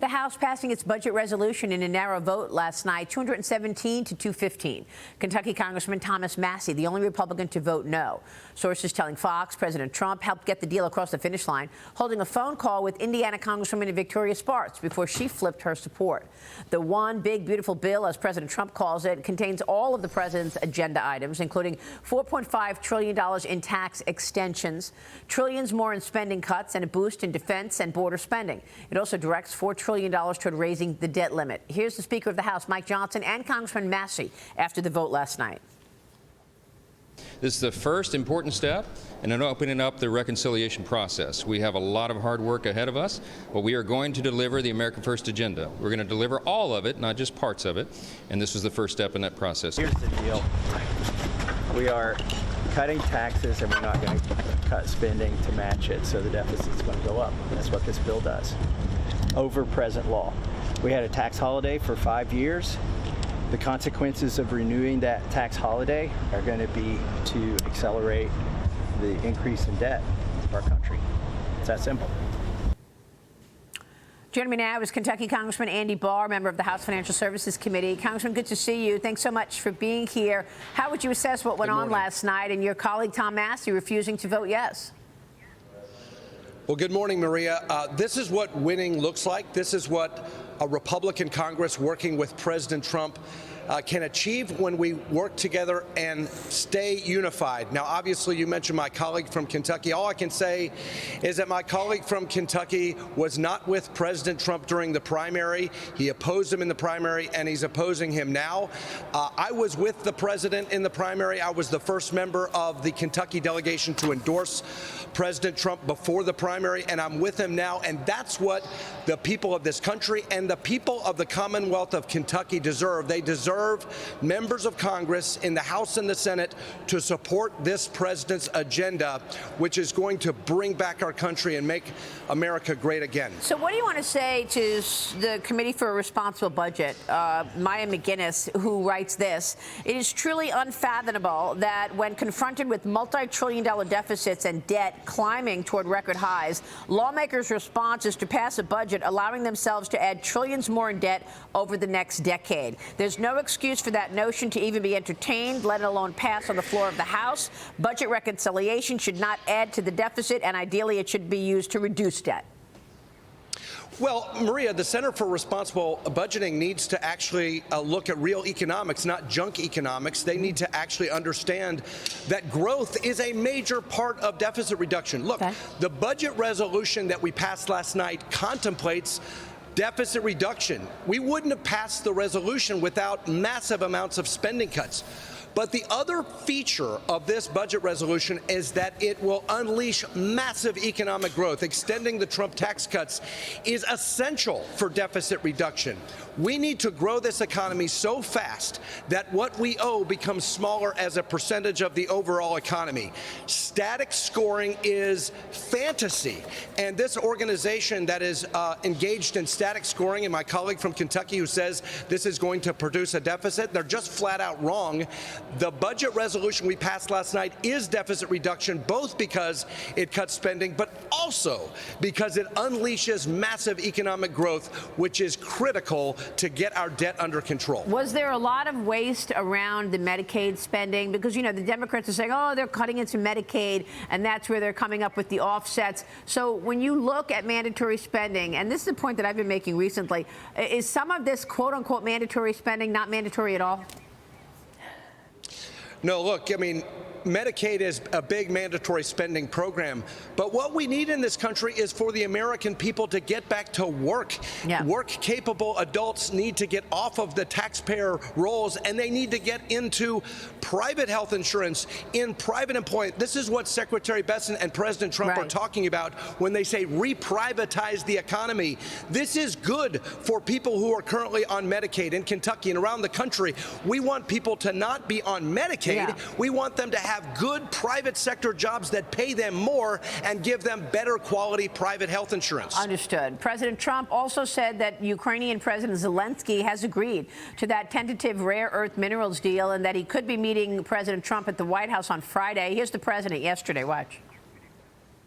The House passing its budget resolution in a narrow vote last night, 217 to 215. Kentucky Congressman Thomas Massie, the only Republican to vote no. Sources telling Fox President Trump helped get the deal across the finish line, holding a phone call with Indiana Congresswoman Victoria Spartz before she flipped her support. The one big, beautiful bill, as President Trump calls it, contains all of the president's agenda items, including $4.5 trillion in tax extensions, trillions more in spending cuts, and a boost in defense and border spending. It also directs $4 trillion toward raising the debt limit. Here's the Speaker of the House, Mike Johnson, and Congressman Massie after the vote last night. This is the first important step in opening up the reconciliation process. We have a lot of hard work ahead of us, but we are going to deliver the America First agenda. We're going to deliver all of it, not just parts of it, and this was the first step in that process. Here's the deal. We are cutting taxes, and we're not going to cut spending to match it, so the deficit's going to go up. That's what this bill does. Over present law. We had a tax holiday for 5 years. The consequences of renewing that tax holiday are going to be to accelerate the increase in debt of our country. It's that simple. Joining me now is Kentucky Congressman Andy Barr, member of the House Financial Services Committee. Congressman, good to see you. Thanks so much for being here. How would you assess what went on last night and your colleague Tom Massie refusing to vote yes? Well, good morning, Maria. This is what winning looks like. This is what a Republican Congress working with President Trump can achieve when we work together and stay unified. Now, obviously, you mentioned my colleague from Kentucky. All I can say is that my colleague from Kentucky was not with President Trump during the primary. He opposed him in the primary, and he's opposing him now. I was with the president in the primary. I was the first member of the Kentucky delegation to endorse President Trump before the primary, and I'm with him now. And that's what the people of this country and the people of the Commonwealth of Kentucky deserve. They deserve members of Congress in the House and the Senate to support this president's agenda, which is going to bring back our country and make America great again. So what do you want to say to the Committee for a Responsible Budget, Maya McGinnis, who writes this? It is truly unfathomable that when confronted with multi-trillion-dollar deficits and debt climbing toward record highs, lawmakers' response is to pass a budget allowing themselves to add trillions more in debt over the next decade. There's no excuse for that notion to even be entertained, let alone pass on the floor of the House. Budget reconciliation should not add to the deficit, and ideally it should be used to reduce debt. Well, Maria, the Center for Responsible Budgeting needs to actually look at real economics, not junk economics. They need to actually understand that growth is a major part of deficit reduction. Look, the budget resolution that we passed last night contemplates deficit reduction. We wouldn't have passed the resolution without massive amounts of spending cuts. But the other feature of this budget resolution is that it will unleash massive economic growth. Extending the Trump tax cuts is essential for deficit reduction. We need to grow this economy so fast that what we owe becomes smaller as a percentage of the overall economy. Static scoring is fantasy. And this organization that is engaged in static scoring, and my colleague from Kentucky who says this is going to produce a deficit, they're just flat out wrong. The budget resolution we passed last night is deficit reduction, both because it cuts spending, but also because it unleashes massive economic growth, which is critical to get our debt under control. Was there a lot of waste around the Medicaid spending? Because, you know, the Democrats are saying, oh, they're cutting into Medicaid, and that's where they're coming up with the offsets. So when you look at mandatory spending, and this is the point that I've been making recently, is some of this quote-unquote mandatory spending not mandatory at all? No, look, I mean, Medicaid is a big mandatory spending program, but what we need in this country is for the American people to get back to work. Yeah. Work-capable adults need to get off of the taxpayer rolls, and they need to get into private health insurance, in private employment. This is what Secretary Besson and President Trump are talking about when they say re-privatize the economy. This is good for people who are currently on Medicaid in Kentucky and around the country. We want people to not be on Medicaid. Yeah. We want them to have good private sector jobs that pay them more and give them better quality private health insurance. Understood. President Trump also said that Ukrainian President Zelensky has agreed to that tentative rare earth minerals deal and that he could be meeting President Trump at the White House on Friday. Here's the president yesterday. Watch.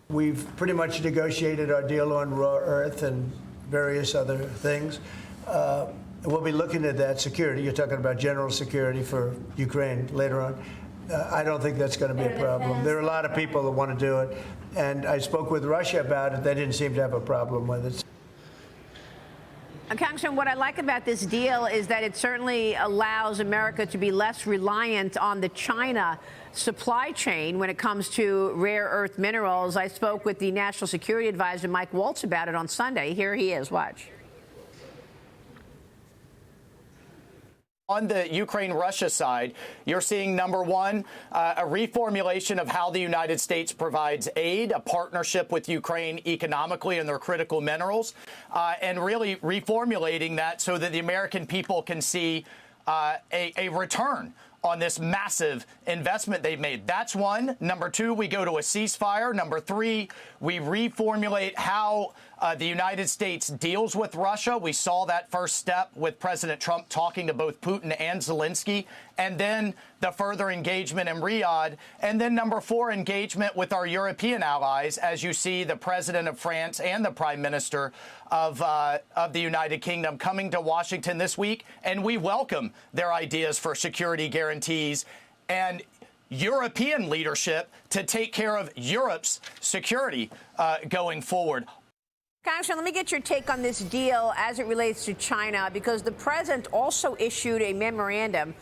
We've pretty much negotiated our deal on rare earth, and various other things. We'll be looking at that security. You're talking about general security for Ukraine later on. I don't think that's going to be a problem. There are a lot of people that want to do it. And I spoke with Russia about it. They didn't seem to have a problem with it. Congressman, what I like about this deal is that it certainly allows America to be less reliant on the China supply chain when it comes to rare earth minerals. I spoke with the National Security Advisor, Mike Waltz, about it on Sunday. Here he is. Watch. On the Ukraine-Russia side, you're seeing, number one, a reformulation of how the United States provides aid, a partnership with Ukraine economically and their critical minerals, and really reformulating that so that the American people can see a return on this massive investment they've made. That's one. Number two, we go to a ceasefire. Number three, we reformulate how the United States deals with Russia. We saw that first step with President Trump talking to both Putin and Zelensky, and then the further engagement in Riyadh. And then number four, engagement with our European allies, as you see the President of France and the Prime Minister of the United Kingdom coming to Washington this week. And we welcome their ideas for security guarantees and European leadership to take care of Europe's security going forward. Congressman, let me get your take on this deal as it relates to China, because the president also issued a memorandum.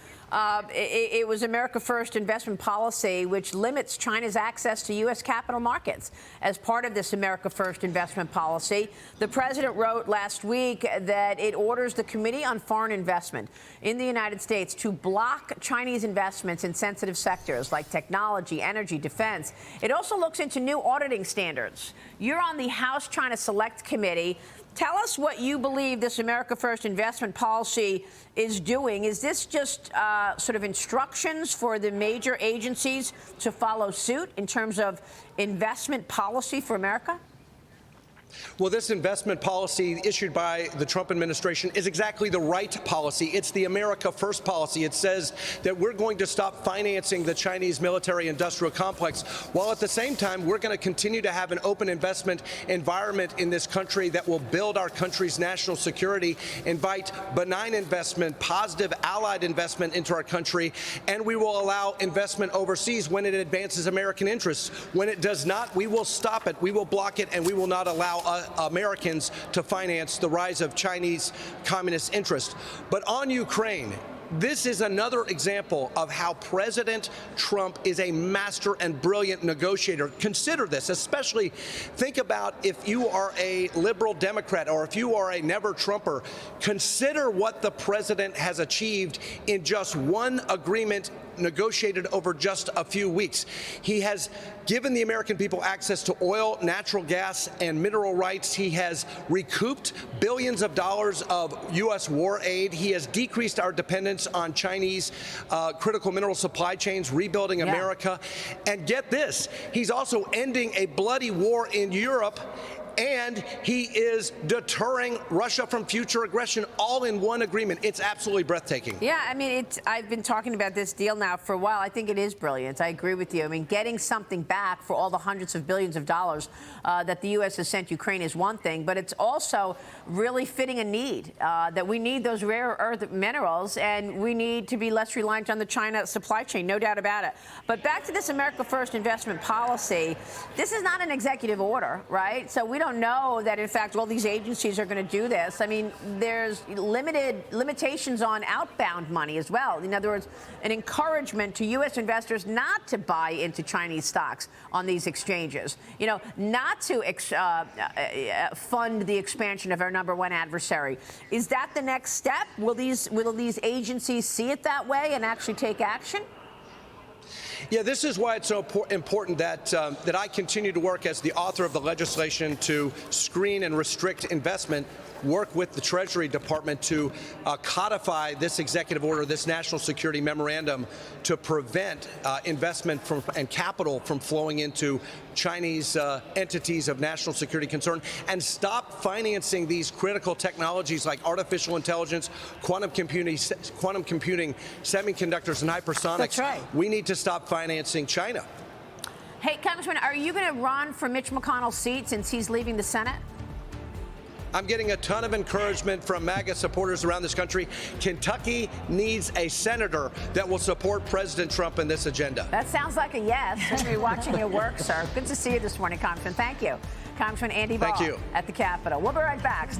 It was America First investment policy, which limits China's access to U.S. capital markets. As part of this America First investment policy, the president wrote last week that it orders the Committee on Foreign Investment in the United States to block Chinese investments in sensitive sectors like technology, energy, defense. It also looks into new auditing standards. You're on the House China Select Committee. Tell us what you believe this America First investment policy is doing. Is this just sort of instructions for the major agencies to follow suit in terms of investment policy for America? Well, this investment policy issued by the Trump administration is exactly the right policy. It's the America First policy. It says that we're going to stop financing the Chinese military-industrial complex, while at the same time we're going to continue to have an open investment environment in this country that will build our country's national security, invite benign investment, positive allied investment into our country, and we will allow investment overseas when it advances American interests. When it does not, we will stop it, we will block it, and we will not allow Americans to finance the rise of Chinese communist interests. But on Ukraine, this is another example of how President Trump is a master and brilliant negotiator. Consider this, especially think about if you are a liberal Democrat or if you are a never-Trumper. Consider what the president has achieved in just one agreement negotiated over just a few weeks. He has given the American people access to oil, natural gas, and mineral rights. He has recouped billions of dollars of U.S. war aid. He has decreased our dependence on Chinese critical mineral supply chains, rebuilding America. And get this, he's also ending a bloody war in Europe, and he is deterring Russia from future aggression, all in one agreement. It's absolutely breathtaking. Yeah, I mean, I've been talking about this deal now for a while. I think it is brilliant. I agree with you. I mean, getting something back for all the hundreds of billions of dollars that the U.S. has sent Ukraine is one thing, but it's also really fitting a need, that we need those rare earth minerals, and we need to be less reliant on the China supply chain, no doubt about it. But back to this America First investment policy, this is not an executive order, right? So we don't know that, in fact, all these agencies are going to do this. I mean, there's limitations on outbound money as well. In other words, an encouragement to U.S. investors not to buy into Chinese stocks on these exchanges, you know, not to fund the expansion of our number one adversary. Is that the next step? Will these agencies see it that way and actually take action? Yeah, this is why it's so important that I continue to work as the author of the legislation to screen and restrict investment, work with the Treasury Department to codify this executive order, this national security memorandum, to prevent investment and capital from flowing into Chinese entities of national security concern, and stop financing these critical technologies like artificial intelligence, quantum computing, semiconductors, and hypersonics. That's right. We need to stop financing China. Hey, Congressman, are you going to run for Mitch McConnell's seat since he's leaving the Senate? I'm getting a ton of encouragement from MAGA supporters around this country. Kentucky needs a senator that will support President Trump in this agenda. That sounds like a yes. We're going to be watching your work, sir. Good to see you this morning, Congressman. Thank you. Congressman Andy Barr Thank you. at the Capitol. We'll be right back. Stay